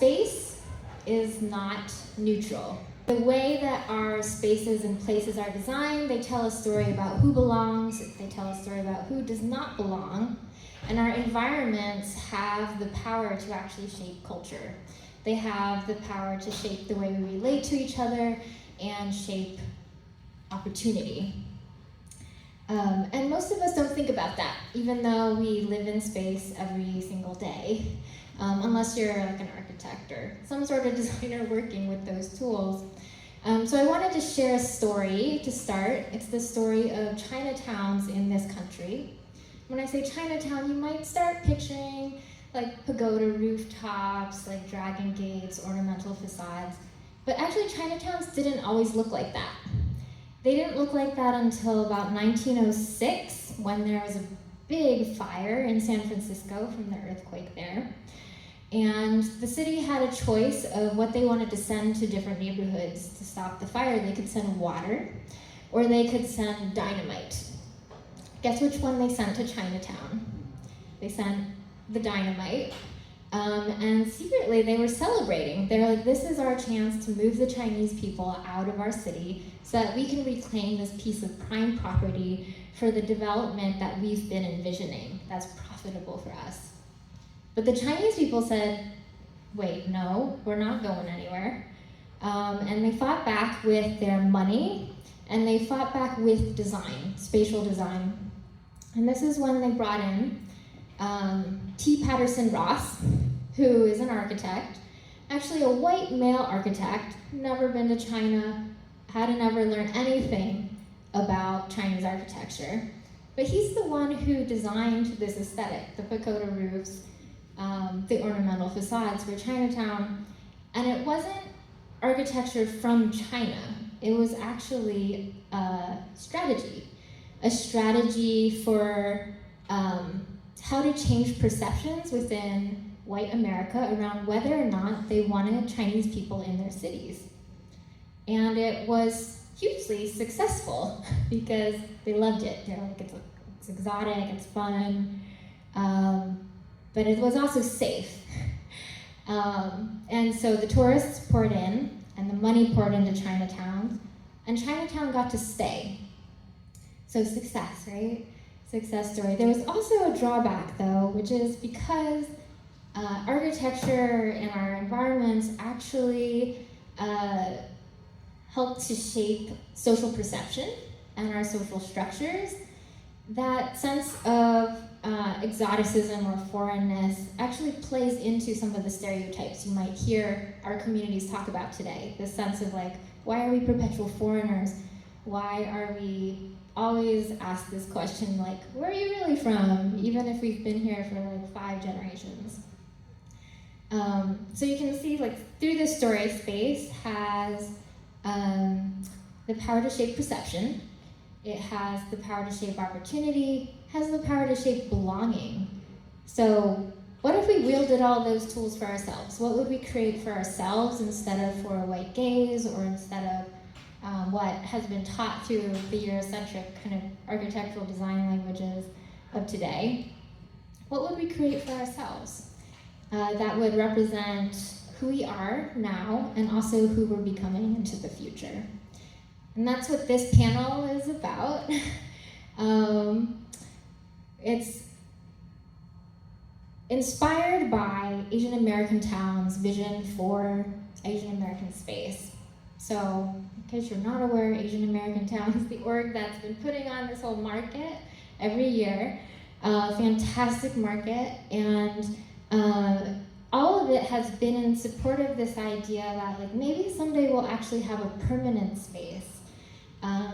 space is not neutral. The way that our spaces and places are designed, they tell a story about who belongs, they tell a story about who does not belong, and our environments have the power to actually shape culture. They have the power to shape the way we relate to each other and shape opportunity. And most of us don't think about that, even though we live in space every single day, unless you're like an architect or some sort of designer working with those tools. So I wanted to share a story to start. It's the story of Chinatowns in this country. When I say Chinatown, you might start picturing like pagoda rooftops, like dragon gates, ornamental facades. But actually Chinatowns didn't always look like that. They didn't look like that until about 1906, when there was a big fire in San Francisco from the earthquake there. And the city had a choice of what they wanted to send to different neighborhoods to stop the fire. They could send water, or they could send dynamite. Guess which one they sent to Chinatown? They sent the dynamite. And secretly they were celebrating. They were like, this is our chance to move the Chinese people out of our city so that we can reclaim this piece of prime property for the development that we've been envisioning that's profitable for us. But the Chinese people said, wait, no, we're not going anywhere. And they fought back with their money, and they fought back with design, spatial design. And this is when they brought in T. Patterson Ross, who is an architect, actually a white male architect, never been to China, hadn't ever learned anything about Chinese architecture. But he's the one who designed this aesthetic, the pagoda roofs, the ornamental facades for Chinatown. And it wasn't architecture from China. It was actually a strategy for how to change perceptions within white America around whether or not they wanted Chinese people in their cities. And it was hugely successful because they loved it. They're like, it's exotic, it's fun, but it was also safe. And so the tourists poured in, and the money poured into Chinatown, and Chinatown got to stay. So success, right? Success story. There was also a drawback though, which is because architecture and our environments actually help to shape social perception and our social structures. That sense of exoticism or foreignness actually plays into some of the stereotypes you might hear our communities talk about today. This sense of like, why are we perpetual foreigners? Why are we always asked this question like, where are you really from? Even if we've been here for like 5 generations. So you can see like through this story, space has the power to shape perception. It has the power to shape opportunity, has the power to shape belonging. So what if we wielded all those tools for ourselves? What would we create for ourselves instead of for a white gaze, or instead of what has been taught through the Eurocentric kind of architectural design languages of today? What would we create for ourselves that would represent who we are now and also who we're becoming into the future? And that's what this panel is about. It's inspired by Asian American Town's vision for Asian American space. So, in case you're not aware, Asian American Town is the org that's been putting on this whole market every year. Fantastic market, and all of it has been in support of this idea that like maybe someday we'll actually have a permanent space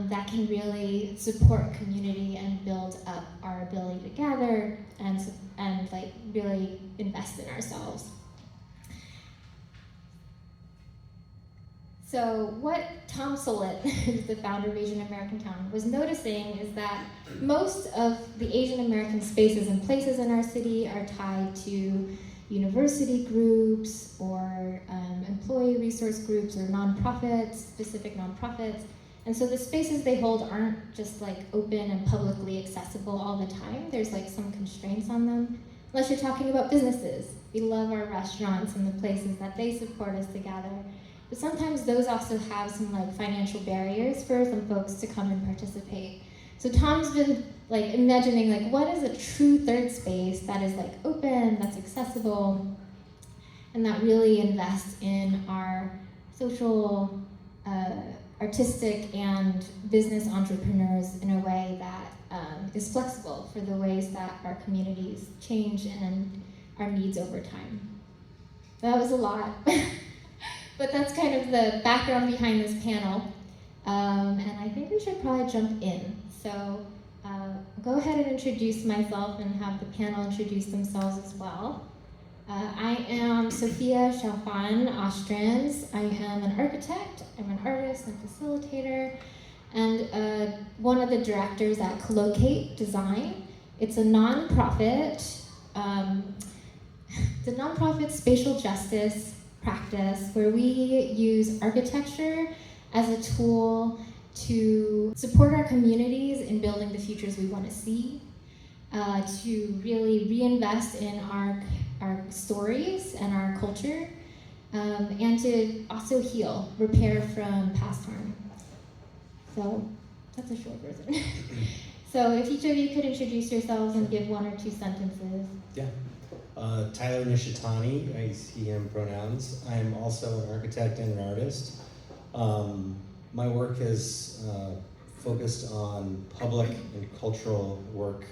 that can really support community and build up our ability to gather and like really invest in ourselves. So what Tom Solit, who's the founder of Asian American Town, was noticing is that most of the Asian American spaces and places in our city are tied to university groups or employee resource groups or nonprofits, specific nonprofits. And so the spaces they hold aren't just like open and publicly accessible all the time. There's like some constraints on them, unless you're talking about businesses. We love our restaurants and the places that they support us to gather. But sometimes those also have some like financial barriers for some folks to come and participate. So Tom's been like imagining like what is a true third space that is like open, that's accessible, and that really invests in our social, artistic, and business entrepreneurs in a way that is flexible for the ways that our communities change and our needs over time. That was a lot, but that's kind of the background behind this panel. And I think we should probably jump in. So I'll go ahead and introduce myself and have the panel introduce themselves as well. I am Sophia Chalfan Ostrans. I am an architect, I'm an artist and facilitator, and one of the directors at Collocate Design. It's a nonprofit, the nonprofit spatial justice practice where we use architecture as a tool to support our communities in building the futures we want to see, to really reinvest in our stories and our culture, and to also heal, repair from past harm. So that's a short version. So if each of you could introduce yourselves and give 1 or 2 sentences. Yeah. Tyler Nishitani, I use he, him pronouns. I'm also an architect and an artist. My work is focused on public and cultural work,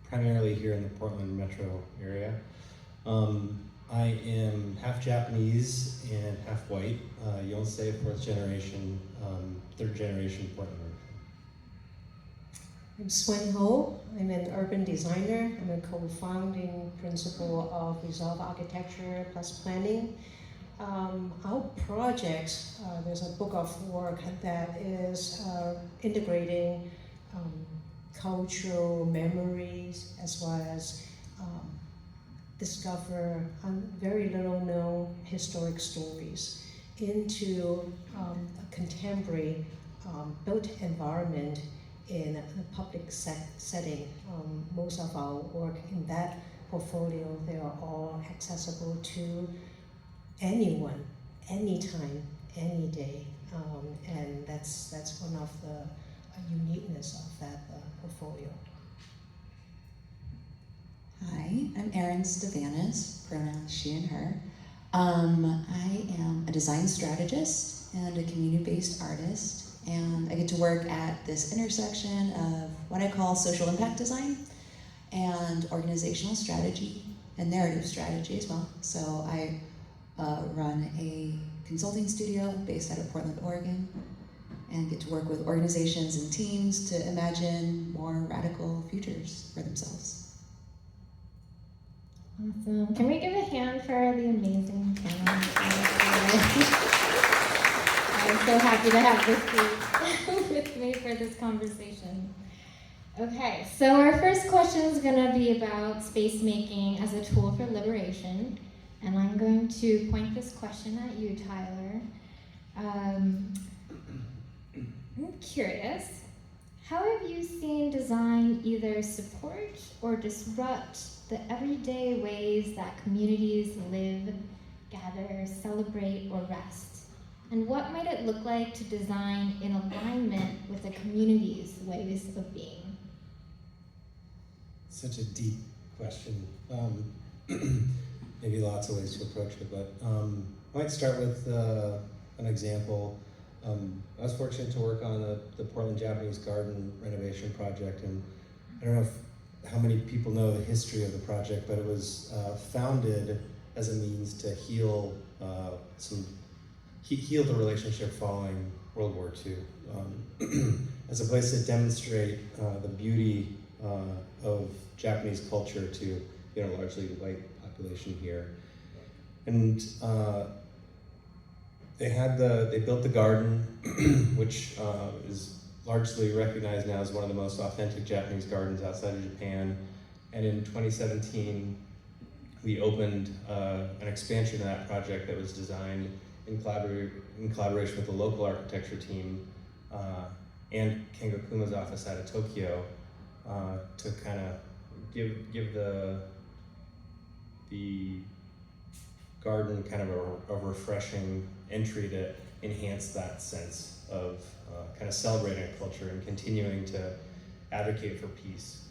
primarily here in the Portland metro area. I am half Japanese and half white, Yonsei, 4th generation, 3rd generation Portland. I'm Swen Ho. I'm an urban designer. I'm a co-founding principal of Resolve Architecture Plus Planning. Our project, there's a book of work that is integrating cultural memories as well as discover very little known historic stories into a contemporary built environment in a public setting. Most of our work in that portfolio, they are all accessible to anyone, anytime, any day, and that's one of the uniqueness of that portfolio. Hi, I'm Erin Stavanis, pronouns she and her. I am a design strategist and a community-based artist, and I get to work at this intersection of what I call social impact design and organizational strategy and narrative strategy as well. So I run a consulting studio based out of Portland, Oregon, and get to work with organizations and teams to imagine more radical futures for themselves. Awesome. Can we give a hand for the amazing panel? I'm so happy to have this group with me for this conversation. Okay, so our first question is going to be about space making as a tool for liberation. And I'm going to point this question at you, Tyler. I'm curious, how have you seen design either support or disrupt the everyday ways that communities live, gather, celebrate, or rest? And what might it look like to design in alignment with the community's ways of being? Such a deep question. Maybe lots of ways to approach it, but I might start with an example. I was fortunate to work on the Portland Japanese Garden renovation project, and I don't know how many people know the history of the project, but it was founded as a means to heal heal the relationship following World War II, as a place to demonstrate the beauty of Japanese culture to largely white population here. And they built the garden, which is largely recognized now as one of the most authentic Japanese gardens outside of Japan. And in 2017, we opened an expansion of that project that was designed in collaboration with the local architecture team and Kengo Kuma's office out of Tokyo, to kind of give the the garden kind of a refreshing entry to enhance that sense of kind of celebrating culture and continuing to advocate for peace.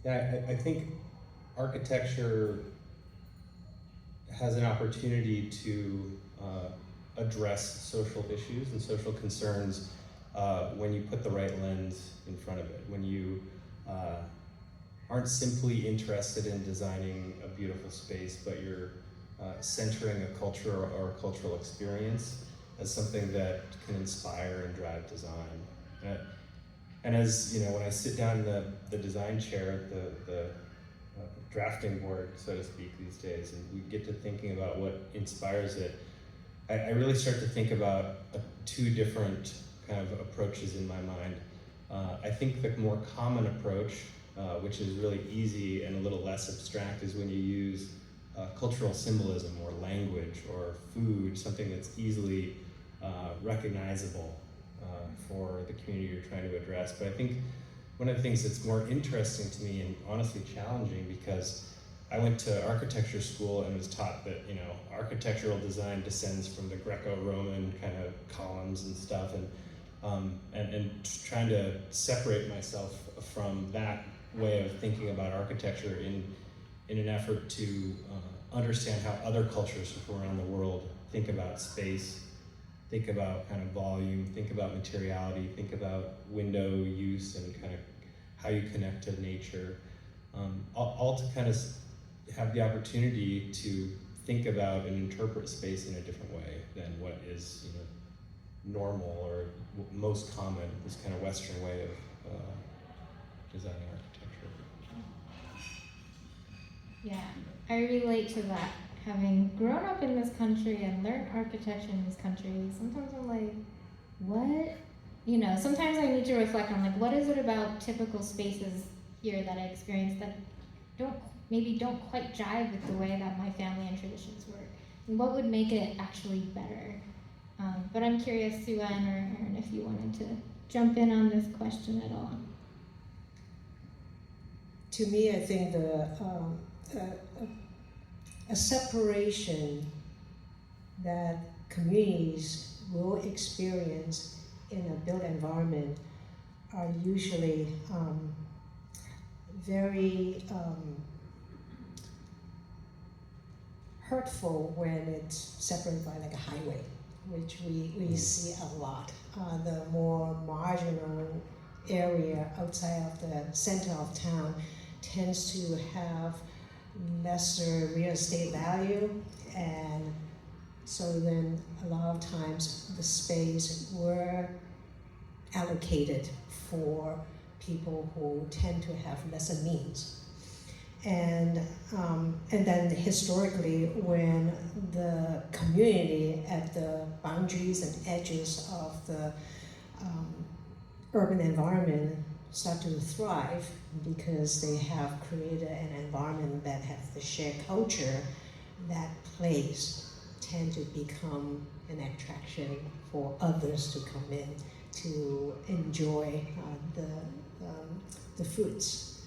Yeah, I think architecture has an opportunity to address social issues and social concerns when you put the right lens in front of it, when you aren't simply interested in designing a beautiful space, but you're centering a culture or a cultural experience as something that can inspire and drive design. And as you know, when I sit down in the design chair at the drafting board, so to speak, these days, and we get to thinking about what inspires it, I really start to think about two different kind of approaches in my mind. I think the more common approach, which is really easy and a little less abstract, is when you use cultural symbolism or language or food, something that's easily recognizable for the community you're trying to address. But I think one of the things that's more interesting to me and honestly challenging, because I went to architecture school and was taught that, you know, architectural design descends from the Greco-Roman kind of columns and stuff, and trying to separate myself from that way of thinking about architecture in an effort to understand how other cultures from around the world think about space, think about kind of volume, think about materiality, think about window use and kind of how you connect to nature, all to kind of have the opportunity to think about and interpret space in a different way than what is, you know, normal or most common, this kind of Western way of designing architecture. Yeah, I relate to that. Having grown up in this country and learned architecture in this country, sometimes I'm like, what? You know, sometimes I need to reflect on, like, what is it about typical spaces here that I experience that maybe don't quite jive with the way that my family and traditions work? And what would make it actually better? But I'm curious, Sue Ann or Erin, if you wanted to jump in on this question at all. To me, I think a separation that communities will experience in a built environment are usually very hurtful when it's separated by like a highway, which we see a lot. The more marginal area outside of the center of town tends to have lesser real estate value, and so then a lot of times the space were allocated for people who tend to have lesser means. And then historically, when the community at the boundaries and edges of the urban environment start to thrive because they have created an environment that has the shared culture, that place tend to become an attraction for others to come in to enjoy the fruits.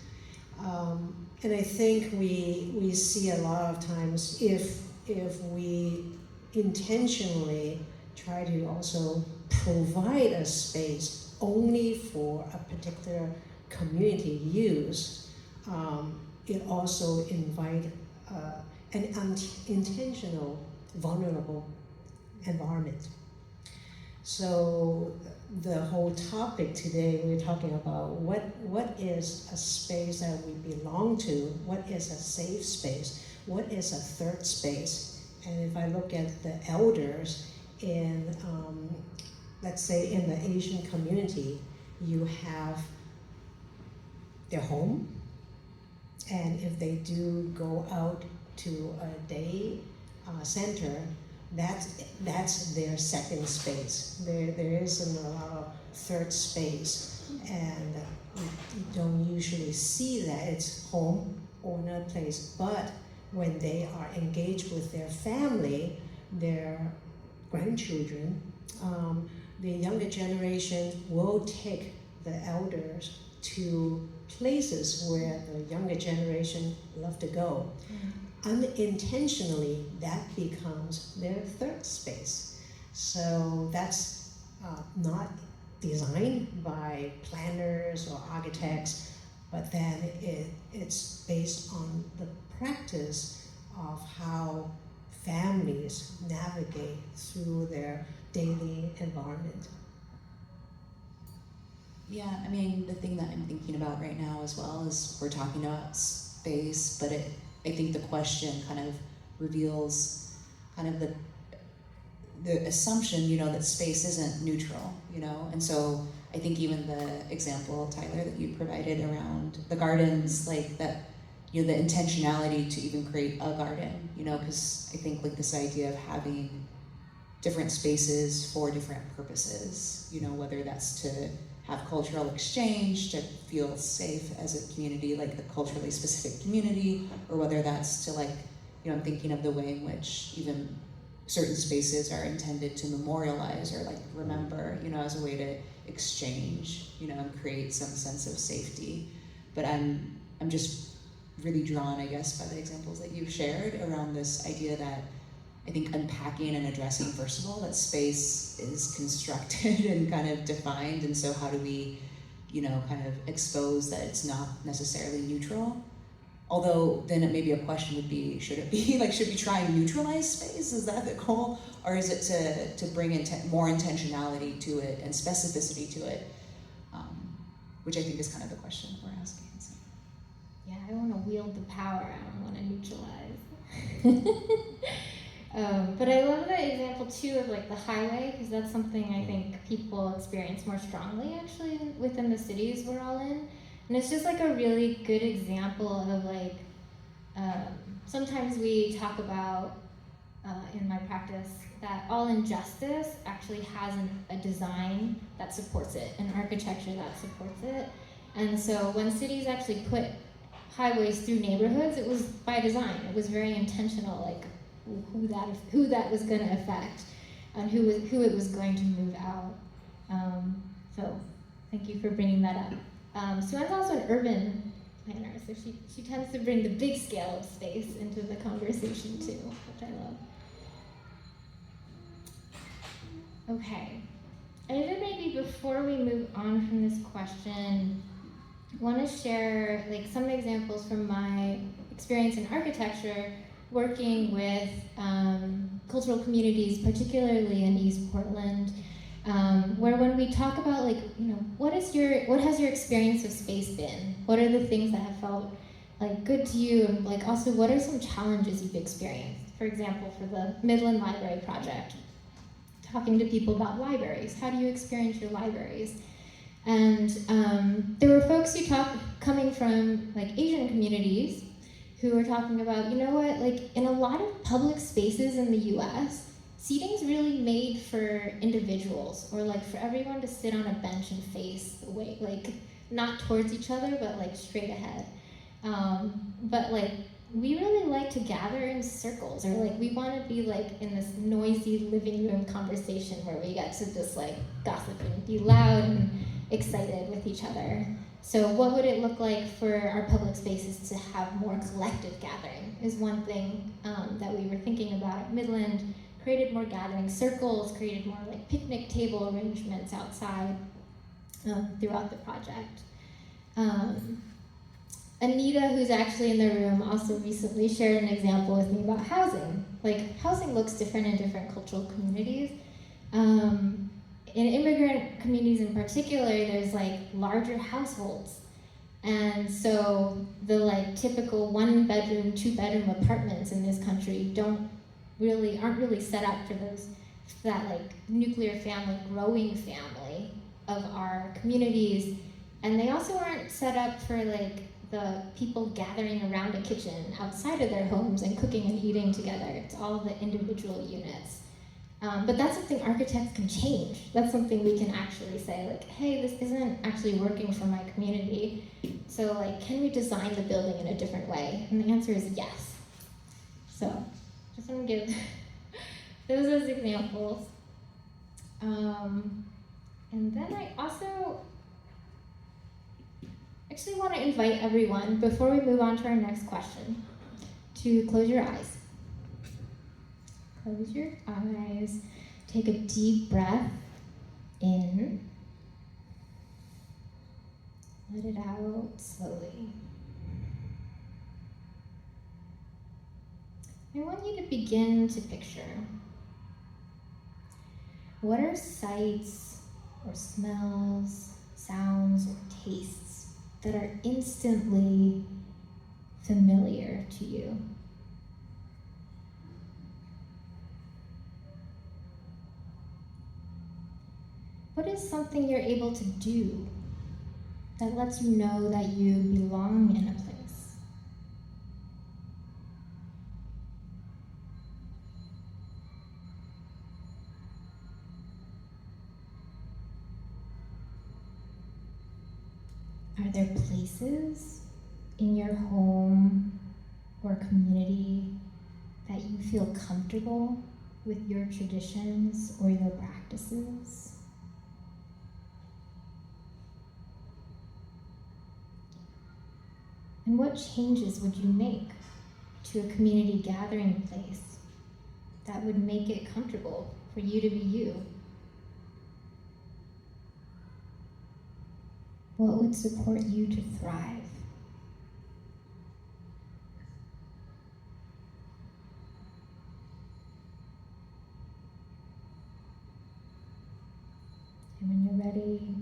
And I think we see a lot of times if we intentionally try to also provide a space only for a particular community use, it also invites an unintentional vulnerable environment. So the whole topic today, we're talking about what is a space that we belong to, what is a safe space, what is a third space. And if I look at the elders in, let's say in the Asian community, you have their home, and if they do go out to a day center, that's their second space. There isn't a lot of third space, and you don't usually see that it's home or another place. But when they are engaged with their family, their grandchildren, the younger generation will take the elders to places where the younger generation love to go. Unintentionally, that becomes their third space. So that's not designed by planners or architects, but then it's based on the practice of how families navigate through their daily environment. Yeah, I mean, the thing that I'm thinking about right now as well is we're talking about space, but I think the question kind of reveals kind of the assumption, you know, that space isn't neutral, you know, and so I think even the example, Tyler, that you provided around the gardens, like that, you know, the intentionality to even create a garden, you know, because I think like this idea of having different spaces for different purposes, you know, whether that's to have cultural exchange, to feel safe as a community, like a culturally specific community, or whether that's to like, you know, I'm thinking of the way in which even certain spaces are intended to memorialize or like remember, you know, as a way to exchange, you know, and create some sense of safety. But I'm just really drawn, I guess, by the examples that you've shared around this idea that I think unpacking and addressing, first of all, that space is constructed and kind of defined, and so how do we, you know, kind of expose that it's not necessarily neutral? Although then it maybe a question would be, should we try and neutralize space? Is that the goal? Or is it to bring more intentionality to it and specificity to it? Which I think is kind of the question we're asking. So. Yeah, I want to wield the power, I don't want to neutralize. But I love the example too of like the highway, because that's something I think people experience more strongly actually within the cities we're all in. And it's just like a really good example of like, sometimes we talk about in my practice that all injustice actually has a design that supports it, an architecture that supports it. And so when cities actually put highways through neighborhoods, it was by design. It was very intentional, like who that was going to affect and who it was going to move out. So thank you for bringing that up. Suan's also an urban planner, so she tends to bring the big scale of space into the conversation too, which I love. Okay, I think maybe before we move on from this question, I want to share like some examples from my experience in architecture working with cultural communities, particularly in East Portland, where when we talk about like, you know, what has your experience of space been? What are the things that have felt like good to you, and like also what are some challenges you've experienced? For example, for the Midland Library Project, talking to people about libraries. How do you experience your libraries? And there were folks coming from like Asian communities who were talking about, you know what, like in a lot of public spaces in the US, seating's really made for individuals, or like for everyone to sit on a bench and face away, like not towards each other, but like straight ahead. But like, we really like to gather in circles, or like we want to be like in this noisy living room conversation where we get to just like gossip and be loud and excited with each other. So what would it look like for our public spaces to have more collective gathering is one thing that we were thinking about at Midland. Created more gathering circles, created more like picnic table arrangements outside throughout the project. Anita, who's actually in the room, also recently shared an example with me about housing. Like, housing looks different in different cultural communities. In immigrant communities in particular, there's like larger households. And so the like typical 1-bedroom, 2-bedroom apartments in this country aren't really set up for that like nuclear family, growing family of our communities. And they also aren't set up for like the people gathering around a kitchen outside of their homes and cooking and eating together. It's all the individual units. But that's something architects can change. That's something we can actually say, like, hey, this isn't actually working for my community. So like, can we design the building in a different way? And the answer is yes. So just want to give those as examples. And then I also I actually want to invite everyone, before we move on to our next question, to close your eyes. Close your eyes. Take a deep breath in. Let it out slowly. I want you to begin to picture, what are sights or smells, sounds or tastes that are instantly familiar to you? What is something you're able to do that lets you know that you belong in a place? Are there places in your home or community that you feel comfortable with your traditions or your practices? And what changes would you make to a community gathering place that would make it comfortable for you to be you? What would support you to thrive? And when you're ready,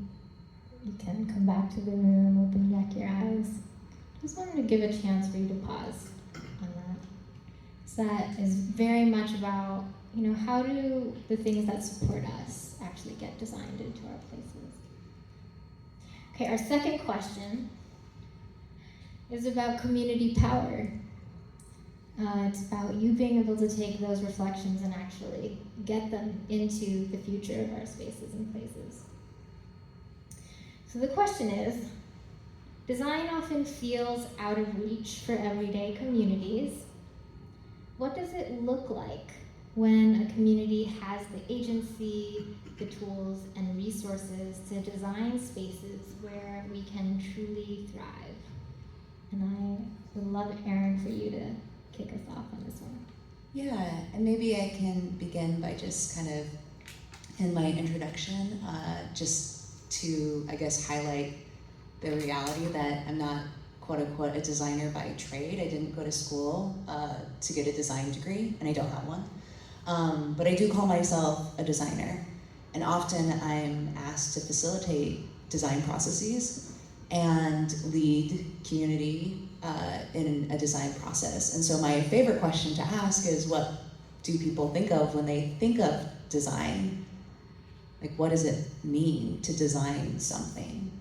you can come back to the room, open back your eyes. Just wanted to give a chance for you to pause on that. So that is very much about, how do the things that support us actually get designed into our places? Okay, our second question is about community power. It's about you being able to take those reflections and actually get them into the future of our spaces and places. So the question is, design often feels out of reach for everyday communities. What does it look like when a community has the agency, the tools, and resources to design spaces where we can truly thrive? And I would love, Erin, for you to kick us off on this one. Yeah, and maybe I can begin by just kind of, in my introduction, just to, I guess, highlight the reality that I'm not, quote unquote, a designer by trade. I didn't go to school to get a design degree, and I don't have one. But I do call myself a designer, and often I'm asked to facilitate design processes and lead community in a design process. And so my favorite question to ask is, what do people think of when they think of design? Like, what does it mean to design something?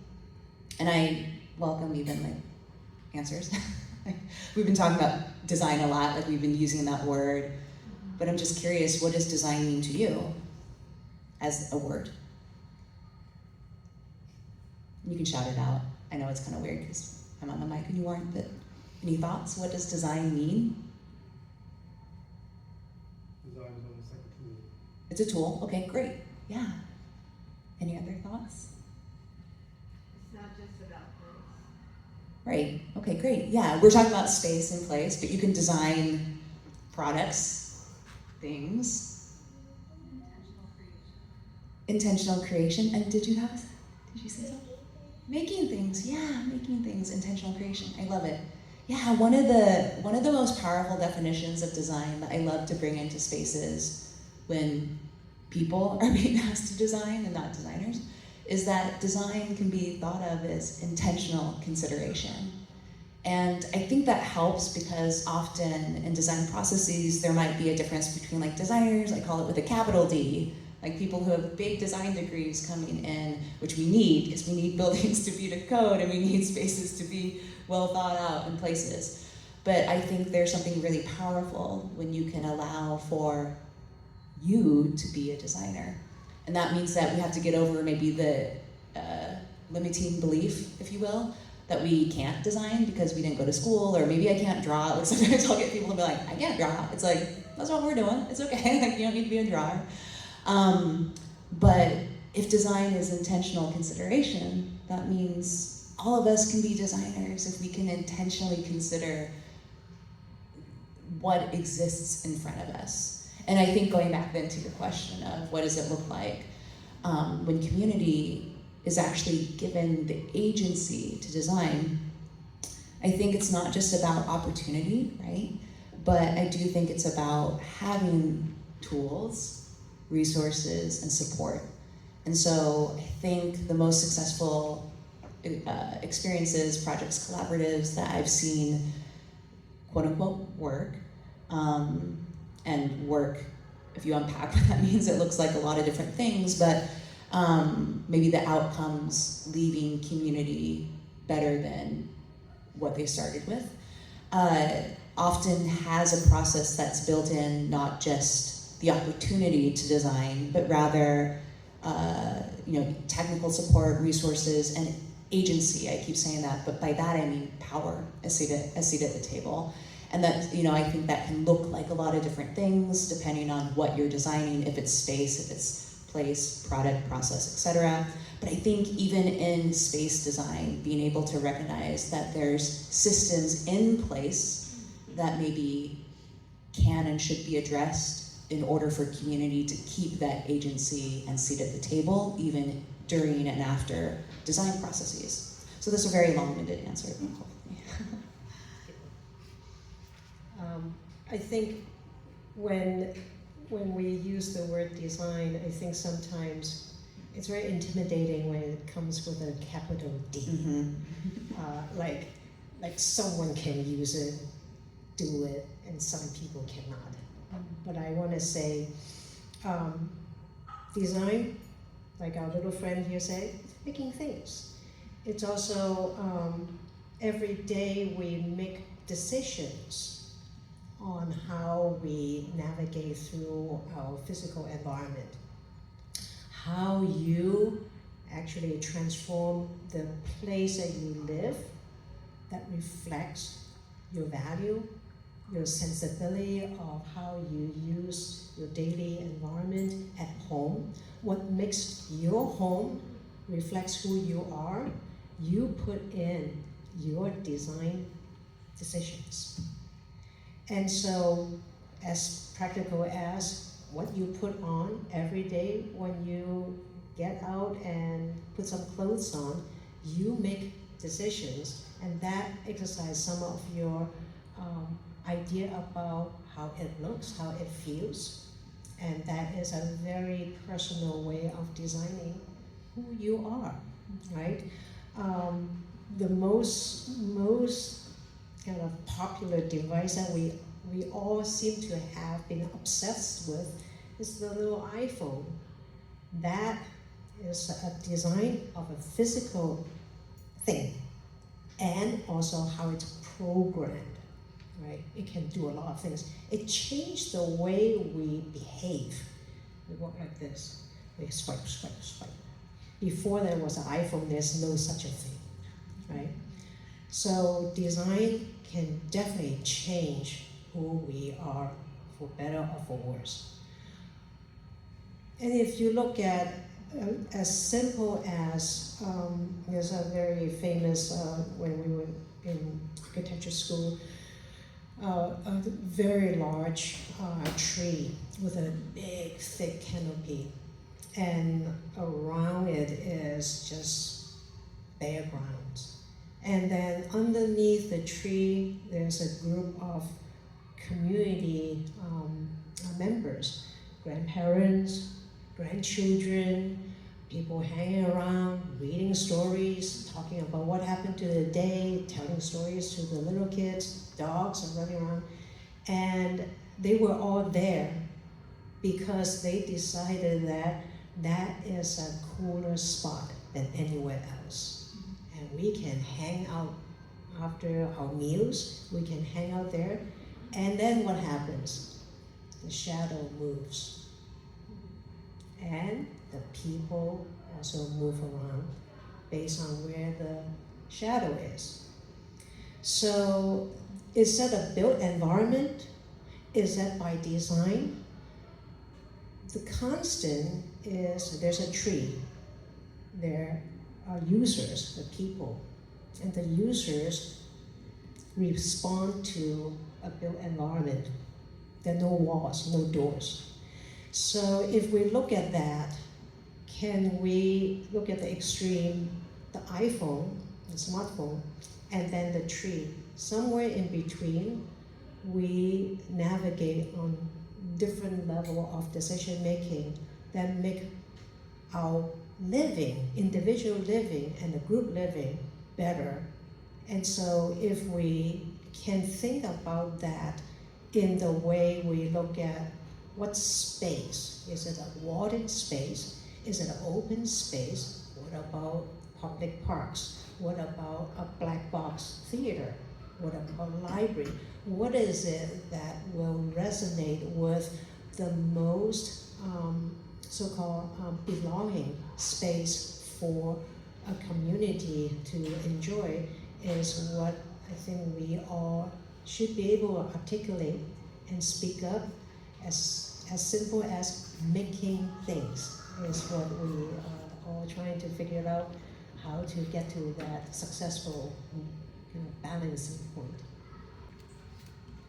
And I welcome even like answers. We've been talking about design a lot, like we've been using that word, but I'm just curious, what does design mean to you as a word? You can shout it out. I know it's kind of weird because I'm on the mic and you aren't, but any thoughts? What does design mean? Design is almost like a tool. It's a tool. Okay, great. Yeah. Any other thoughts? It's not just about this. Right. Okay, great. Yeah, we're talking about space and place, but you can design products, things. Intentional creation. And did you say something? Making things. Yeah, making things. Intentional creation. I love it. Yeah, one of the most powerful definitions of design that I love to bring into spaces when people are being asked to design and not designers is that design can be thought of as intentional consideration. And I think that helps because often in design processes, there might be a difference between like designers, I call it with a capital D, like people who have big design degrees coming in, which we need because we need buildings to be to code and we need spaces to be well thought out in places. But I think there's something really powerful when you can allow for you to be a designer. And that means that we have to get over maybe the limiting belief, if you will, that we can't design because we didn't go to school, or maybe I can't draw. Like sometimes I'll get people to be like, I can't draw. It's like, that's what we're doing. It's okay, like you don't need to be a drawer. But if design is intentional consideration, that means all of us can be designers if we can intentionally consider what exists in front of us. And I think going back then to your question of what does it look like when community is actually given the agency to design, I think it's not just about opportunity, right? But I do think it's about having tools, resources, and support. And so I think the most successful experiences, projects, collaboratives that I've seen, quote unquote, work, and work, if you unpack what that means, it looks like a lot of different things, but maybe the outcomes leaving community better than what they started with, often has a process that's built in not just the opportunity to design, but rather technical support, resources, and agency. I keep saying that, but by that I mean power, a seat at the table. And that, I think that can look like a lot of different things depending on what you're designing, if it's space, if it's place, product, process, etc. But I think even in space design, being able to recognize that there's systems in place that maybe can and should be addressed in order for community to keep that agency and seat at the table, even during and after design processes. So that's a very long-winded answer, hopefully. I think when we use the word design, I think sometimes it's very intimidating when it comes with a capital D. Mm-hmm. Like someone can use it, do it, and some people cannot. But I want to say, design, like our little friend here said, it's making things. It's also every day we make decisions on how we navigate through our physical environment. How you actually transform the place that you live that reflects your value, your sensibility of how you use your daily environment at home. What makes your home reflects who you are. You put in your design decisions. And so, as practical as what you put on every day when you get out and put some clothes on, you make decisions, and that exercises some of your idea about how it looks, how it feels, and that is a very personal way of designing who you are, right? The most kind of popular device that we all seem to have been obsessed with is the little iPhone. That is a design of a physical thing and also how it's programmed, right? It can do a lot of things. It changed the way we behave. We walk like this. We swipe, swipe, swipe. Before there was an iPhone, there's no such a thing, right? So design can definitely change who we are, for better or for worse. And if you look at as simple as, there's a very famous, when we were in architecture school, a very large tree with a big, thick canopy. And around it is just bare ground. And then underneath the tree, there's a group of community members, grandparents, grandchildren, people hanging around, reading stories, talking about what happened to the day, telling stories to the little kids, dogs are running around. And they were all there because they decided that that is a cooler spot than anywhere else. And we can hang out after our meals, we can hang out there. And then what happens? The shadow moves. And the people also move around based on where the shadow is. So is that a built environment? Is that by design? The constant is there's a tree. There are users, the people. and the users respond to a built environment. There are no walls, no doors. So if we look at that, can we look at the extreme, the iPhone, the smartphone, and then the tree? Somewhere in between, we navigate on different level of decision making that make our living, individual living and the group living better. And so if we can think about that in the way we look at what space, is it a walled-in space? Is it an open space? What about public parks? What about a black box theater? What about a library? What is it that will resonate with the most so-called belonging space for a community to enjoy is what I think we all should be able to articulate and speak up. As simple as making things is what we are all trying to figure out how to get to that successful balancing point.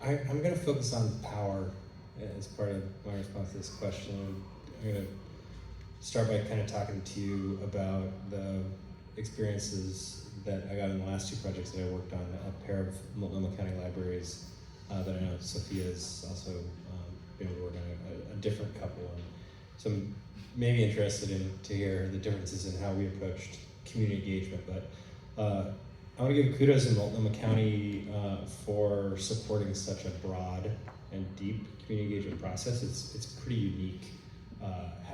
I'm going to focus on power as part of my response to this question. I'm going to start by kind of talking to you about the experiences that I got in the last two projects that I worked on, a pair of Multnomah County libraries that I know Sophia's also been able to work on, a different couple. And so I'm maybe interested to hear the differences in how we approached community engagement. But I want to give kudos to Multnomah County for supporting such a broad and deep community engagement process. It's pretty unique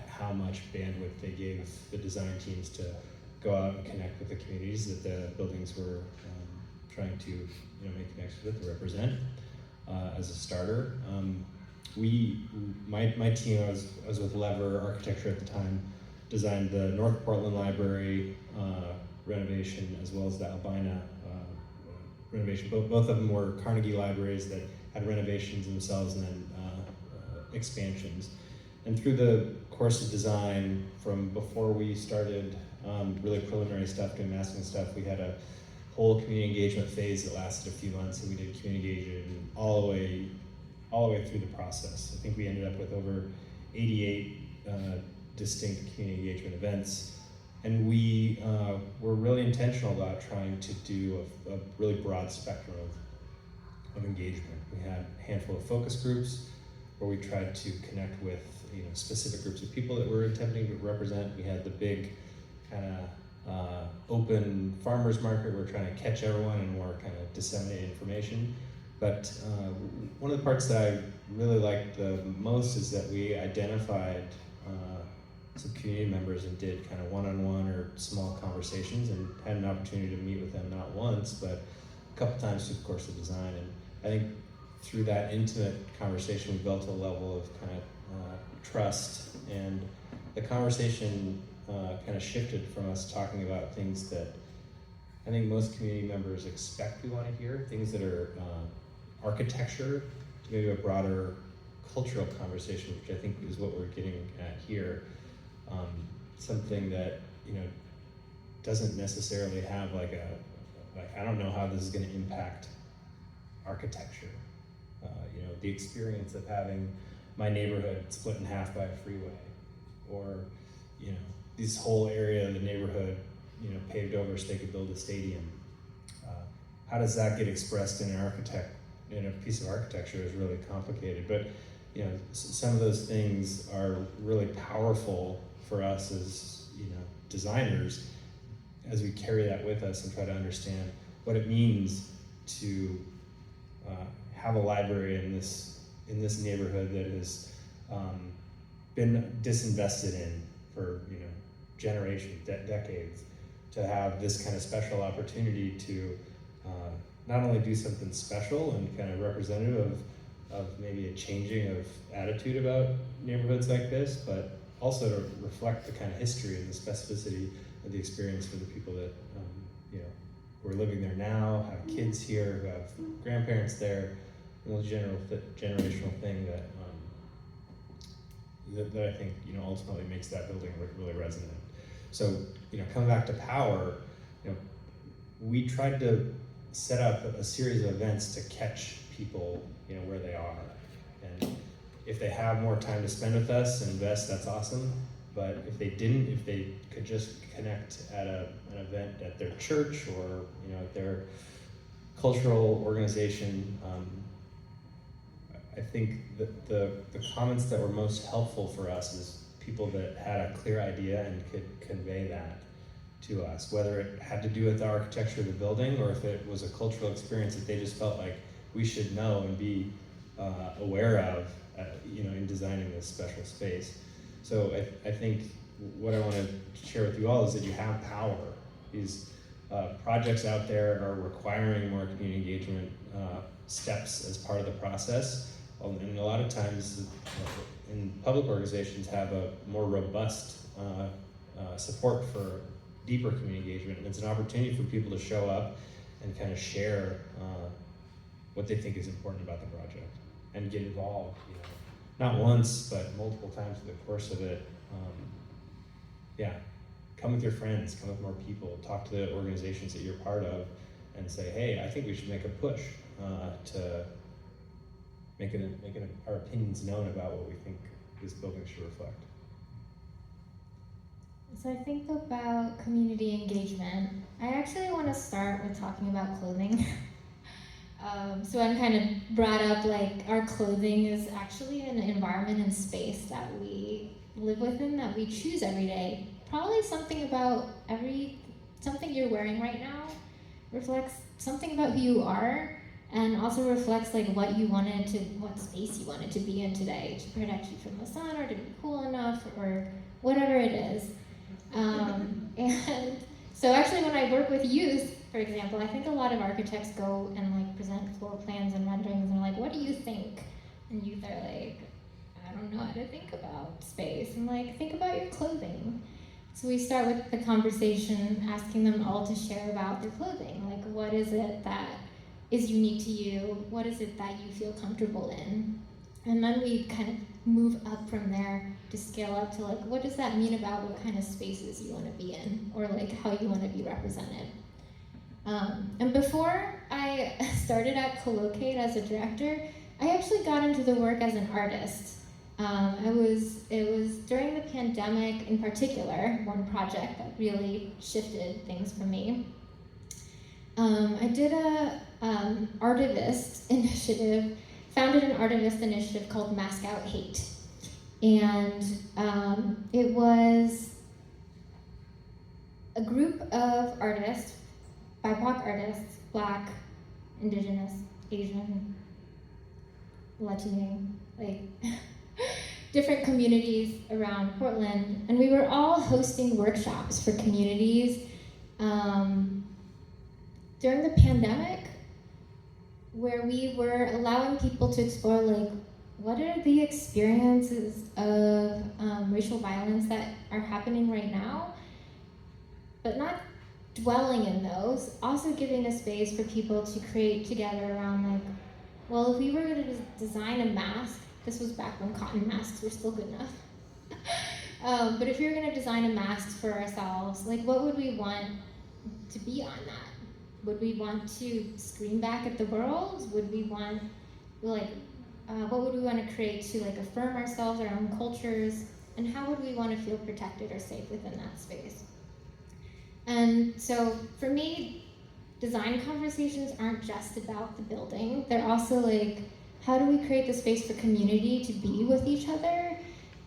how much bandwidth they gave the design teams to go out and connect with the communities that the buildings were trying to make connections with, to represent as a starter. My team, I was with Lever Architecture at the time, designed the North Portland Library renovation as well as the Albina renovation. Both of them were Carnegie libraries that had renovations themselves and then expansions. And through the course of design, from before we started really preliminary stuff, doing masking stuff, we had a whole community engagement phase that lasted a few months, and we did community engagement all the way through the process. I think we ended up with over 88 distinct community engagement events. And we were really intentional about trying to do a really broad spectrum of engagement. We had a handful of focus groups where we tried to connect with specific groups of people that we're attempting to represent. We had the big kind of open farmers market where we're trying to catch everyone and more kind of disseminate information. But one of the parts that I really liked the most is that we identified some community members and did kind of one-on-one or small conversations and had an opportunity to meet with them not once, but a couple times through the course of design. And I think through that intimate conversation, we built a level of kind of trust, and the conversation kind of shifted from us talking about things that I think most community members expect we want to hear, things that are architecture, to maybe a broader cultural conversation, which I think is what we're getting at here. Something that doesn't necessarily have I don't know how this is going to impact architecture. The experience of having my neighborhood split in half by a freeway, or this whole area of the neighborhood paved over so they could build a stadium. How does that get expressed in a piece of architecture is really complicated, but some of those things are really powerful for us as designers as we carry that with us and try to understand what it means to have a library in this neighborhood that has been disinvested in for generations, decades, to have this kind of special opportunity to not only do something special and kind of representative of maybe a changing of attitude about neighborhoods like this, but also to reflect the kind of history and the specificity of the experience for the people that who are living there now, have kids here, who have grandparents there, and the generational thing that I think ultimately makes that building really resonant. So coming back to power, we tried to set up a series of events to catch people, where they are. And if they have more time to spend with us and invest, that's awesome. But if they didn't, if they could just connect at an event at their church or at their cultural organization, I think that the comments that were most helpful for us is people that had a clear idea and could convey that to us, whether it had to do with the architecture of the building or if it was a cultural experience that they just felt like we should know and be aware of, in designing this special space. So I think what I want to share with you all is that you have power. These projects out there are requiring more community engagement steps as part of the process. And a lot of times in public organizations have a more robust support for deeper community engagement. And it's an opportunity for people to show up and kind of share what they think is important about the project and get involved, not once, but multiple times through the course of it. Come with your friends, come with more people, talk to the organizations that you're part of and say, hey, I think we should make a push to make our opinions known about what we think this building should reflect. So I think about community engagement. I actually want to start with talking about clothing. So I'm kind of brought up like our clothing is actually an environment and space that we live within, that we choose every day. Probably something you're wearing right now reflects something about who you are and also reflects like what space you wanted to be in today, to protect you from the sun or to be cool enough or whatever it is. And so actually when I work with youth, for example, I think a lot of architects go and like present floor plans and renderings and are like, what do you think? And youth are like, I don't know how to think about space. And like, think about your clothing. So we start with the conversation, asking them all to share about their clothing. Like, what is it that is unique to you? What is it that you feel comfortable in? And then we kind of move up from there to scale up to like, what does that mean about what kind of spaces you want to be in, or like how you want to be represented. And before I started at Collocate as a director, I actually got into the work as an artist. It was during the pandemic in particular, one project that really shifted things for me. I did a Artivist initiative, founded an Artivist initiative called Mask Out Hate. And it was a group of artists, BIPOC artists, Black, Indigenous, Asian, Latino, like different communities around Portland. And we were all hosting workshops for communities during the pandemic, where we were allowing people to explore like, what are the experiences of racial violence that are happening right now, but not dwelling in those, also giving a space for people to create together around like, well, if we were going to design a mask, this was back when cotton masks were still good enough, but if we were going to design a mask for ourselves, like what would we want to be on that? Would we want to scream back at the world? Would we want, like, what would we want to create to like affirm ourselves, our own cultures, and how would we want to feel protected or safe within that space? And so for me, design conversations aren't just about the building. They're also like, how do we create the space for community to be with each other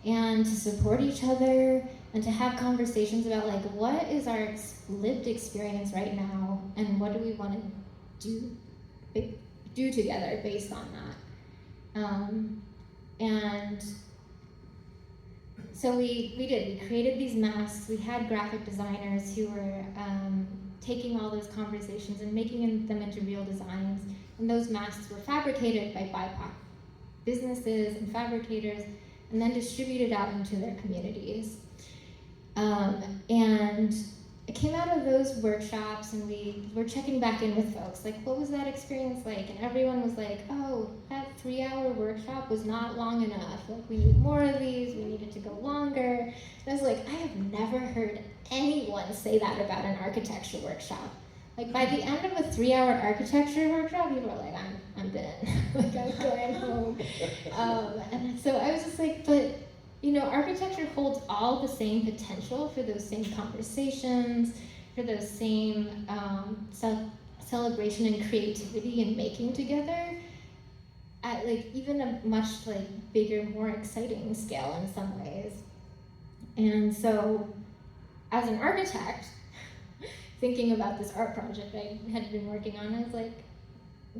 and to support each other and to have conversations about like, what is our lived experience right now and what do we want to do together based on that? And so we created these masks. We had graphic designers who were taking all those conversations and making them into real designs. And those masks were fabricated by BIPOC businesses and fabricators and then distributed out into their communities. And it came out of those workshops and we were checking back in with folks, like, what was that experience like? And everyone was like, oh, that 3-hour workshop was not long enough. Like, we need more of these, we needed to go longer. And I was like, I have never heard anyone say that about an architecture workshop. Like by the end of a 3-hour architecture workshop, people are like, I'm done. Like I'm going home. And so I was just like, but you know, architecture holds all the same potential for those same conversations, for those same celebration and creativity and making together at like even a much like bigger, more exciting scale in some ways. And so as an architect, thinking about this art project I had been working on, I was like,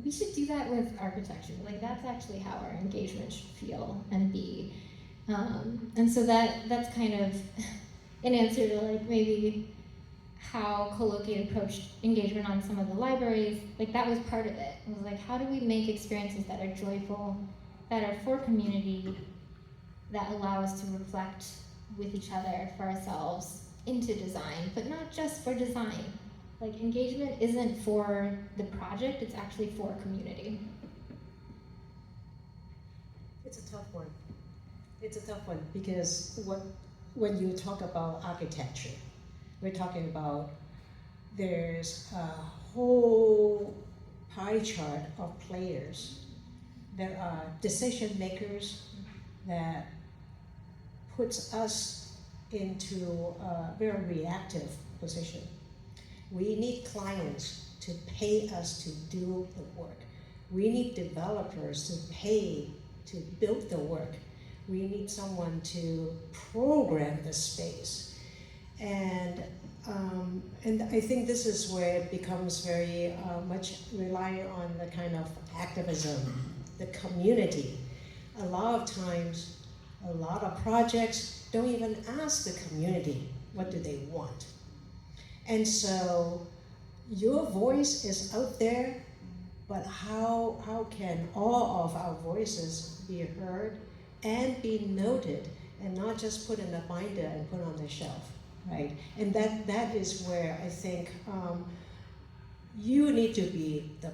we should do that with architecture. Like that's actually how our engagement should feel and be. And so that's kind of an answer to like maybe how Colloquiate approached engagement on some of the libraries. Like that was part of it. It was like, how do we make experiences that are joyful, that are for community, that allow us to reflect with each other, for ourselves, into design, but not just for design. Like engagement isn't for the project, it's actually for community. It's a tough one. It's a tough one because when you talk about architecture, we're talking about there's a whole pie chart of players that are decision makers that puts us into a very reactive position. We need clients to pay us to do the work. We need developers to pay to build the work. We need someone to program the space. And I think this is where it becomes very much relying on the kind of activism, the community. A lot of times, a lot of projects don't even ask the community what do they want. And so your voice is out there, but how can all of our voices be heard and be noted and not just put in a binder and put on the shelf, right? And that is where I think you need to be the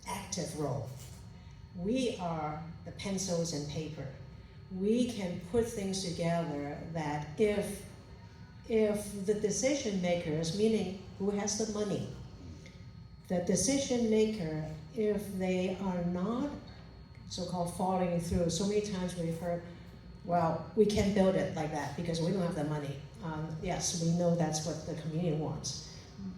active role. We are the pencils and paper. We can put things together that if the decision makers, meaning who has the money, the decision maker, if they are not so-called following through, so many times we've heard, well, we can't build it like that because we don't have the money. Yes, we know that's what the community wants.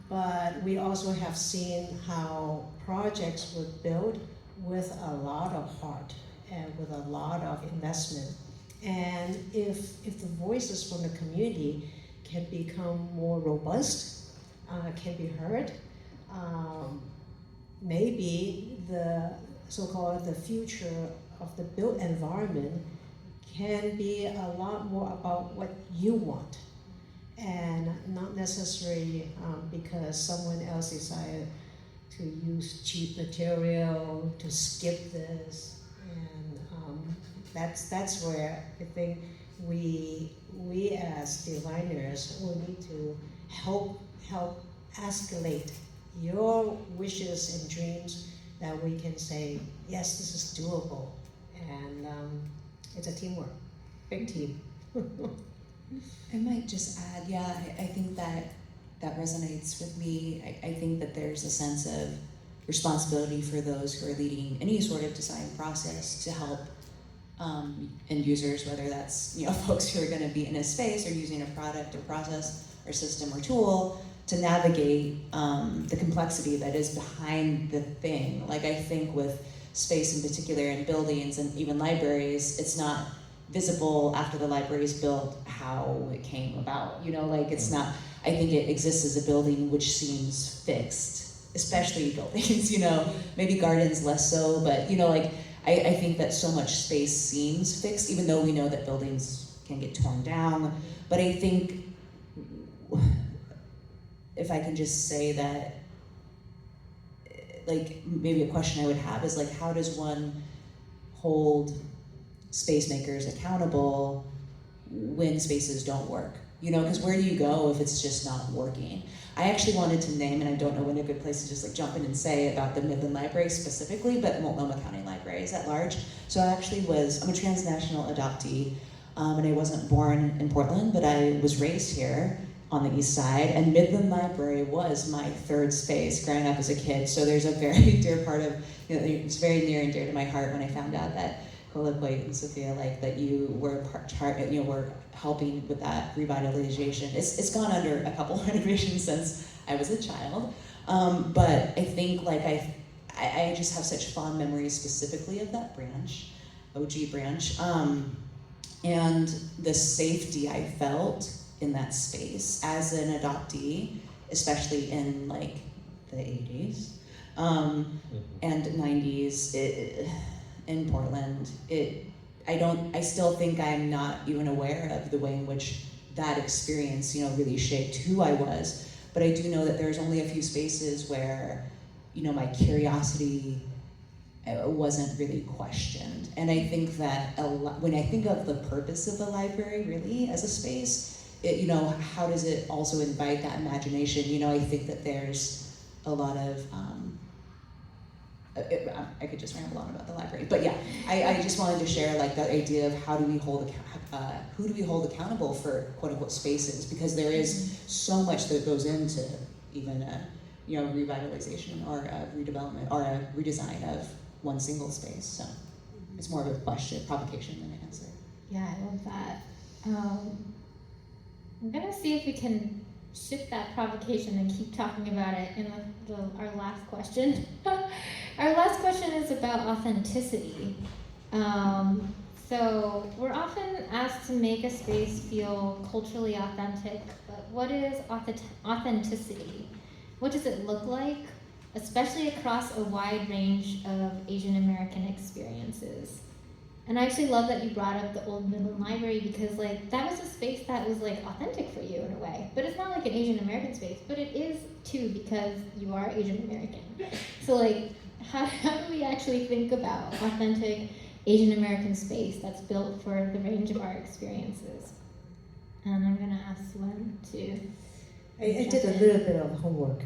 But we also have seen how projects were built with a lot of heart and with a lot of investment. And if the voices from the community can become more robust, can be heard, maybe the so-called the future of the built environment can be a lot more about what you want and not necessarily because someone else decided to use cheap material, to skip this, and that's where I think we as designers will need to help escalate your wishes and dreams that we can say, yes, this is doable, and it's a teamwork, big team. I might just add, yeah, I think that resonates with me. I think that there's a sense of responsibility for those who are leading any sort of design process to help end users, whether that's folks who are going to be in a space or using a product or process or system or tool, to navigate the complexity that is behind the thing. Like I think with space in particular in buildings and even libraries, it's not visible after the library is built how it came about. Like it's not, I think it exists as a building which seems fixed, especially buildings, maybe gardens less so, but like I think that so much space seems fixed, even though we know that buildings can get torn down. But I think, if I can just say that, like maybe a question I would have is like, how does one hold space makers accountable when spaces don't work? Because where do you go if it's just not working? I actually wanted to name, and I don't know when a good place to just like jump in and say about the Midland Library specifically, but Multnomah County Libraries at large. So I'm a transnational adoptee, and I wasn't born in Portland, but I was raised here on the east side, and Midland Library was my third space growing up as a kid. So there's a very dear part of, it's very near and dear to my heart when I found out that Colloquy and Sophia, like that you were were helping with that revitalization. It's gone under a couple renovations since I was a child, but I think like I just have such fond memories specifically of that branch, OG branch, and the safety I felt in that space as an adoptee, especially in like the 80s and 90s in Portland. I still think I'm not even aware of the way in which that experience, really shaped who I was. But I do know that there's only a few spaces where, my curiosity wasn't really questioned. And I think that when I think of the purpose of the library really as a space, how does it also invite that imagination? I think that there's a lot of, I could just ramble on about the library, but yeah, I just wanted to share like that idea of who do we hold accountable for quote unquote spaces, because there is so much that goes into even a revitalization or a redevelopment or a redesign of one single space. So it's more of a question, provocation than an answer. Yeah, I love that. I'm gonna see if we can shift that provocation and keep talking about it in our last question. Our last question is about authenticity. So we're often asked to make a space feel culturally authentic, but what is authenticity? What does it look like, especially across a wide range of Asian American experiences? And I actually love that you brought up the old Midland Library, because like that was a space that was like authentic for you in a way. But it's not like an Asian American space, but it is too, because you are Asian American. So like how do we actually think about authentic Asian American space that's built for the range of our experiences? And I'm gonna ask Swen to I did a little bit of homework.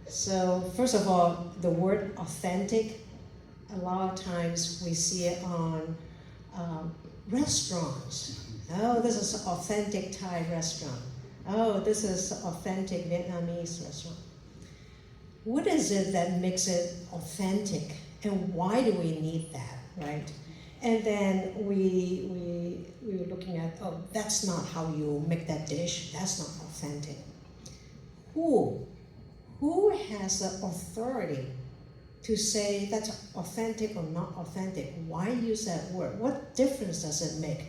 So first of all, the word authentic, a lot of times we see it on restaurants. Oh, this is an authentic Thai restaurant. Oh, this is authentic Vietnamese restaurant. What is it that makes it authentic, and why do we need that, right? And then we were looking at, oh, that's not how you make that dish. That's not authentic. Who has the authority to say that's authentic or not authentic? Why use that word? What difference does it make?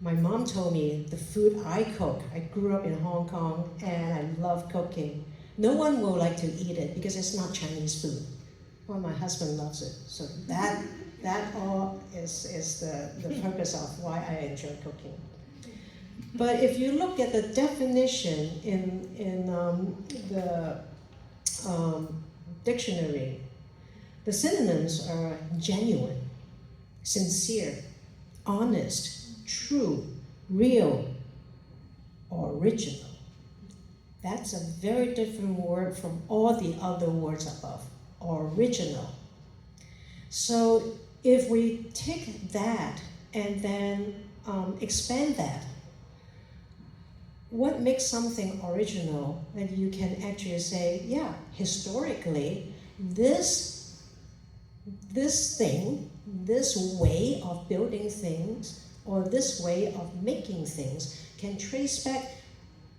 My mom told me the food I cook, I grew up in Hong Kong and I love cooking. No one will like to eat it because it's not Chinese food. Well, my husband loves it. So that all is the purpose of why I enjoy cooking. But if you look at the definition in the dictionary, the synonyms are genuine, sincere, honest, true, real, or original. That's a very different word from all the other words above, original. So if we take that and then expand that, what makes something original that you can actually say, yeah, historically, this thing, this way of building things, or this way of making things can trace back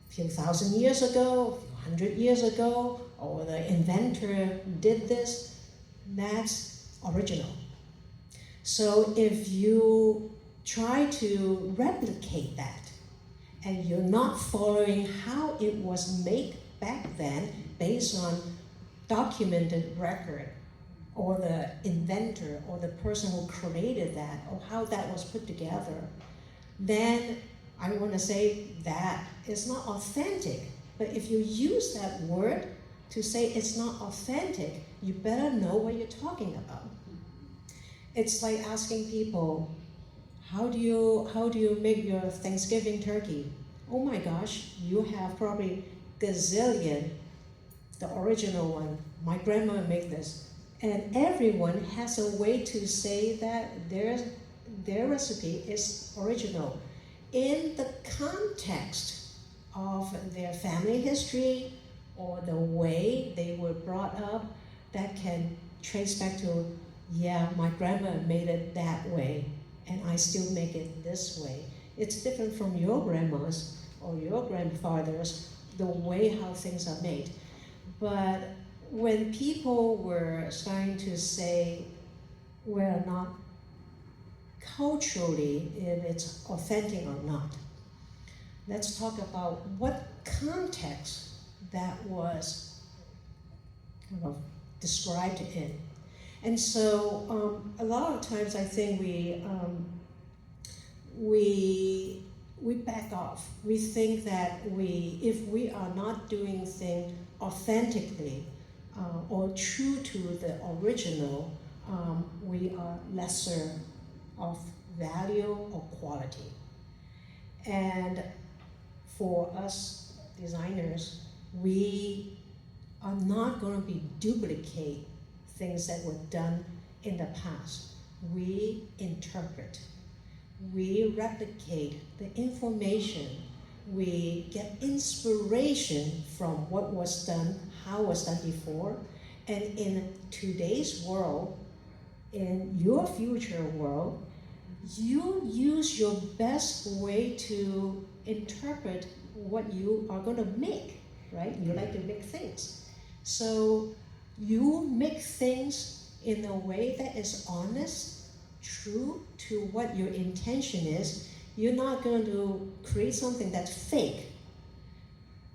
a few thousand years ago, a few hundred years ago, or the inventor did this. That's original. So if you try to replicate that, and you're not following how it was made back then based on documented record, or the inventor, or the person who created that, or how that was put together, then I want to say that is not authentic. But if you use that word to say it's not authentic, you better know what you're talking about. It's like asking people, how do you make your Thanksgiving turkey? Oh my gosh, you have probably gazillion, the original one. My grandma made this. And everyone has a way to say that their recipe is original in the context of their family history or the way they were brought up that can trace back to, yeah, my grandma made it that way and I still make it this way. It's different from your grandma's or your grandfather's, the way how things are made. But when people were starting to say we're not culturally, if it's authentic or not, let's talk about what context that was kind of described in. And so a lot of times I think we back off. We think that if we are not doing things authentically or true to the original, we are lesser of value or quality. And for us designers, we are not going to be duplicate things that were done in the past. We interpret. We replicate the information. We get inspiration from what was done, how it was done before. And in today's world, in your future world, you use your best way to interpret what you are going to make, right? You like to make things. So you make things in a way that is honest, true to what your intention is. You're not going to create something that's fake.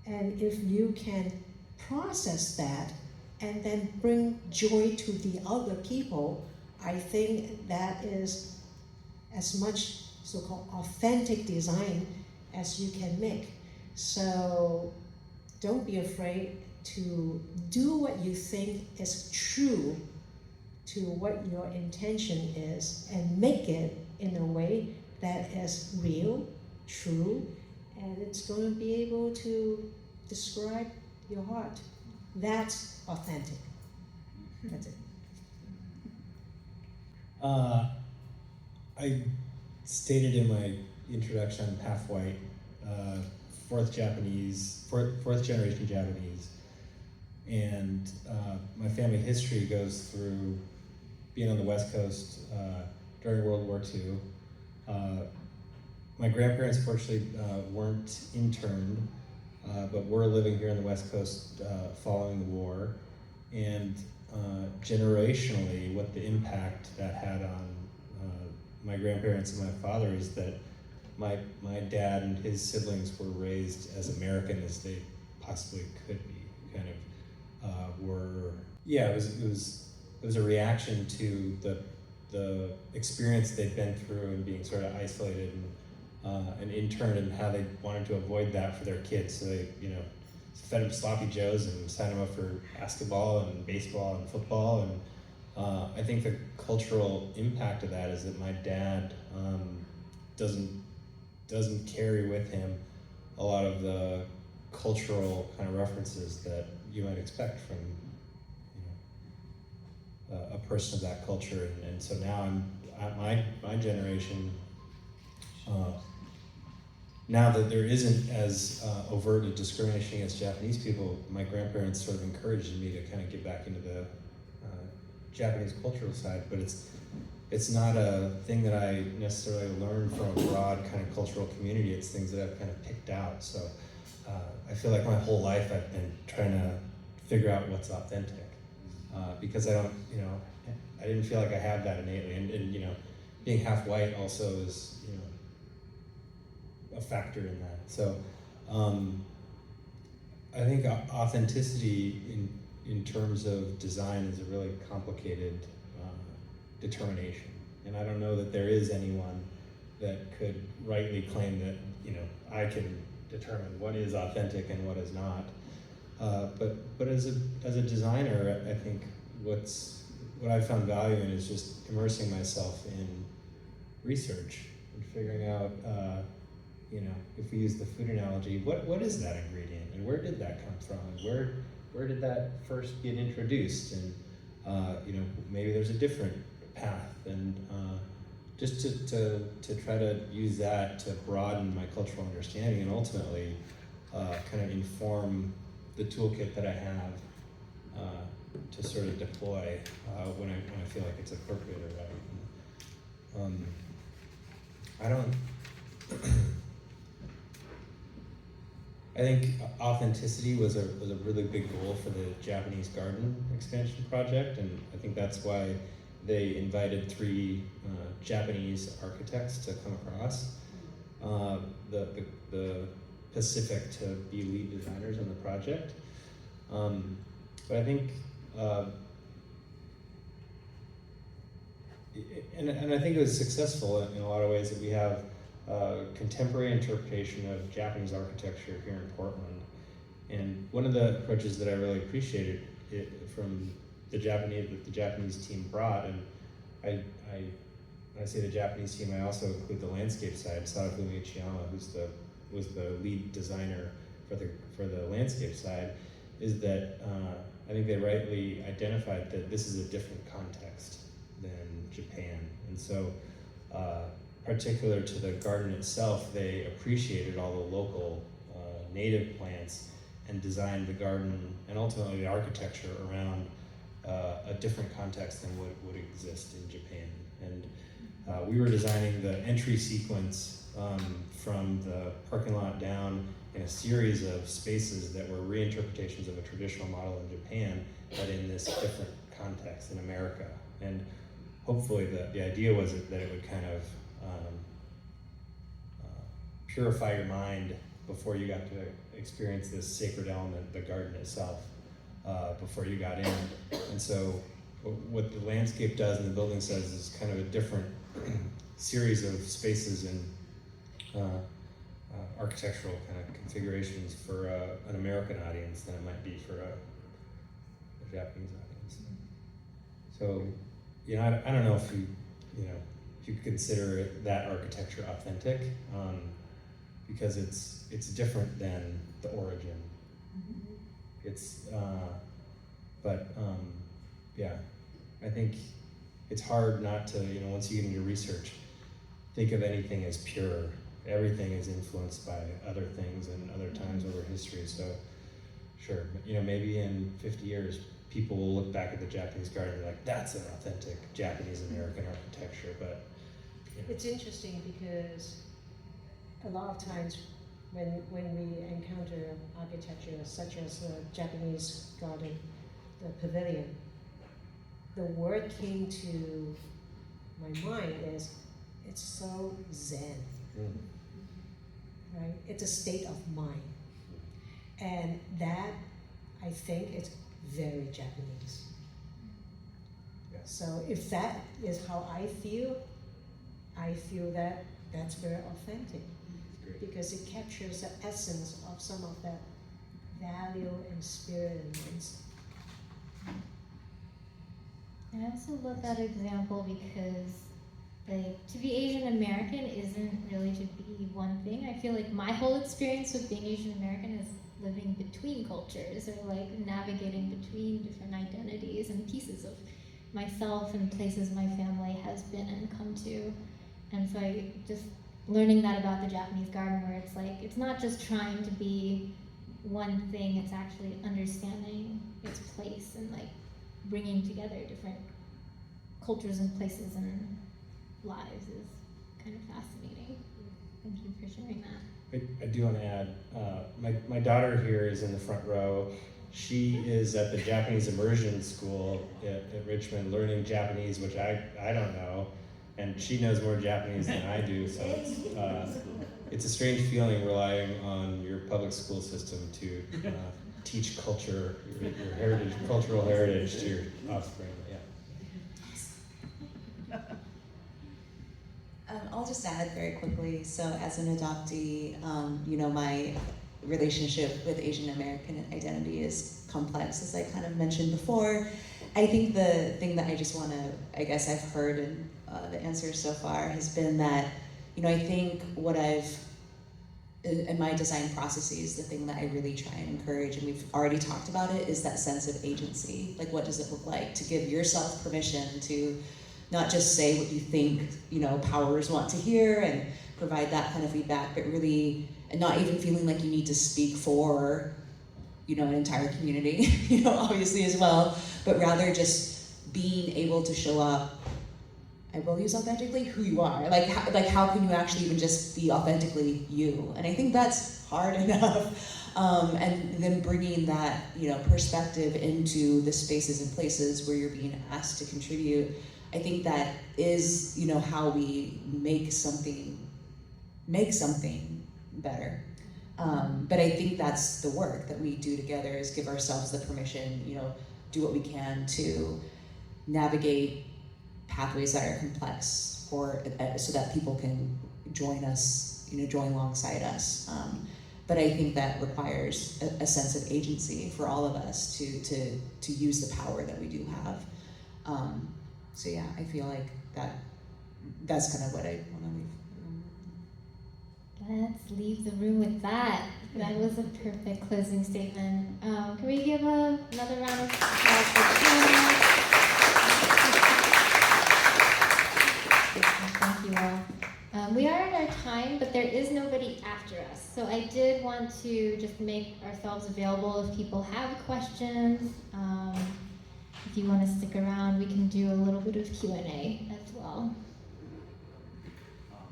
And if you can process that and then bring joy to the other people, I think that is as much so-called authentic design as you can make. So don't be afraid to do what you think is true to what your intention is and make it in a way that is real, true, and it's going to be able to describe your heart. That's authentic. That's it. I stated in my introduction I'm half white, fourth generation Japanese, and my family history goes through being on the West Coast during World War II. My grandparents fortunately weren't interned, but were living here on the West Coast following the war, and generationally what the impact that had on my grandparents and my father is that my dad and his siblings were raised as American as they possibly could be. Kind of it was a reaction to the experience they'd been through and being sort of isolated and interned, and how they wanted to avoid that for their kids. So they, fed them sloppy joes and signed them up for basketball and baseball and football. And I think the cultural impact of that is that my dad doesn't carry with him a lot of the cultural kind of references that you might expect from a person of that culture. And so now my generation, now that there isn't as overt a discrimination against Japanese people, my grandparents sort of encouraged me to kind of get back into the Japanese cultural side, but it's not a thing that I necessarily learned from a broad kind of cultural community. It's things that I've kind of picked out. So I feel like my whole life I've been trying to figure out what's authentic, because I didn't feel like I had that innately, and being half white also is a factor in that. So I think authenticity in terms of design is a really complicated determination, and I don't know that there is anyone that could rightly claim that I can determine what is authentic and what is not. But as a designer, I think what I found value in is just immersing myself in research and figuring out, if we use the food analogy, what is that ingredient and where did that come from, and where did that first get introduced, and maybe there's a different path, and just to try to use that to broaden my cultural understanding, and ultimately kind of inform the toolkit that I have to sort of deploy when I feel like it's appropriate or right. I don't. I think authenticity was a really big goal for the Japanese garden expansion project, and I think that's why they invited 3 Japanese architects to come across the Pacific to be lead designers on the project. But I think, and I think it was successful in a lot of ways that we have contemporary interpretation of Japanese architecture here in Portland. And one of the approaches that I really appreciated from the Japanese team brought, and when I say the Japanese team, I also include the landscape side. Sadafumi Ichiyama, was the lead designer for the landscape side, is that I think they rightly identified that this is a different context than Japan. And so, particular to the garden itself, they appreciated all the local native plants and designed the garden and ultimately the architecture around a different context than what would exist in Japan. And we were designing the entry sequence from the parking lot down in a series of spaces that were reinterpretations of a traditional model in Japan, but in this different context in America. And hopefully the idea was that it would kind of purify your mind before you got to experience this sacred element, the garden itself, before you got in. And so what the landscape does and the building says is kind of a different series of spaces and architectural kind of configurations for an American audience than it might be for a Japanese audience. So, I don't know if you consider that architecture authentic, because it's different than the origin. It's, yeah, I think it's hard not to, once you get into research, think of anything as pure. Everything is influenced by other things and other times over history. So, sure, maybe in 50 years, people will look back at the Japanese garden and be like, that's an authentic Japanese-American architecture, but... It's interesting because a lot of times when we encounter architecture such as the Japanese garden, the pavilion, the word came to my mind is, it's so zen, right? It's a state of mind. And that, I think, is very Japanese. Yeah. So if that is how I feel that that's very authentic. Great. Because it captures the essence of some of that value and spirit and mindset. I also love that example because, to be Asian American isn't really to be one thing. I feel like my whole experience with being Asian American is living between cultures, or navigating between different identities and pieces of myself and places my family has been and come to. And so I just learning that about the Japanese garden, where it's not just trying to be one thing, it's actually understanding its place and bringing together different cultures and places and lives is kind of fascinating. Thank you for sharing that. I do want to add, my daughter here is in the front row. She is at the Japanese immersion school at Richmond learning Japanese, which I don't know, and she knows more Japanese than I do, so it's a strange feeling relying on your public school system to teach culture, your heritage, cultural heritage to your offspring. Yeah. I'll just add very quickly. So, as an adoptee, my relationship with Asian American identity is complex, as I kind of mentioned before. I think the thing that I just want to, I've heard in the answers so far has been that, I think what in my design processes, the thing that I really try and encourage, and we've already talked about it, is that sense of agency. What does it look like to give yourself permission to not just say what you think, powers want to hear and provide that kind of feedback, but really and not even feeling like you need to speak for, you know, an entire community, you know, obviously as well, but rather just being able to show up, I will use authentically, who you are. Like how can you actually even just be authentically you? And I think that's hard enough. And then bringing that, you know, perspective into the spaces and places where you're being asked to contribute, I think that is, you know, how we make something better. But I think that's the work that we do together, is give ourselves the permission, you know, do what we can to navigate pathways that are complex so that people can join us, you know, join alongside us. But I think that requires a sense of agency for all of us to use the power that we do have. So yeah, I feel like that's kind of what I want to leave. Let's leave the room with that. That was a perfect closing statement. Can we give another round of applause for Tina? Thank you all. We are at our time, but there is nobody after us. So I did want to just make ourselves available if people have questions. If you want to stick around, we can do a little bit of Q&A as well.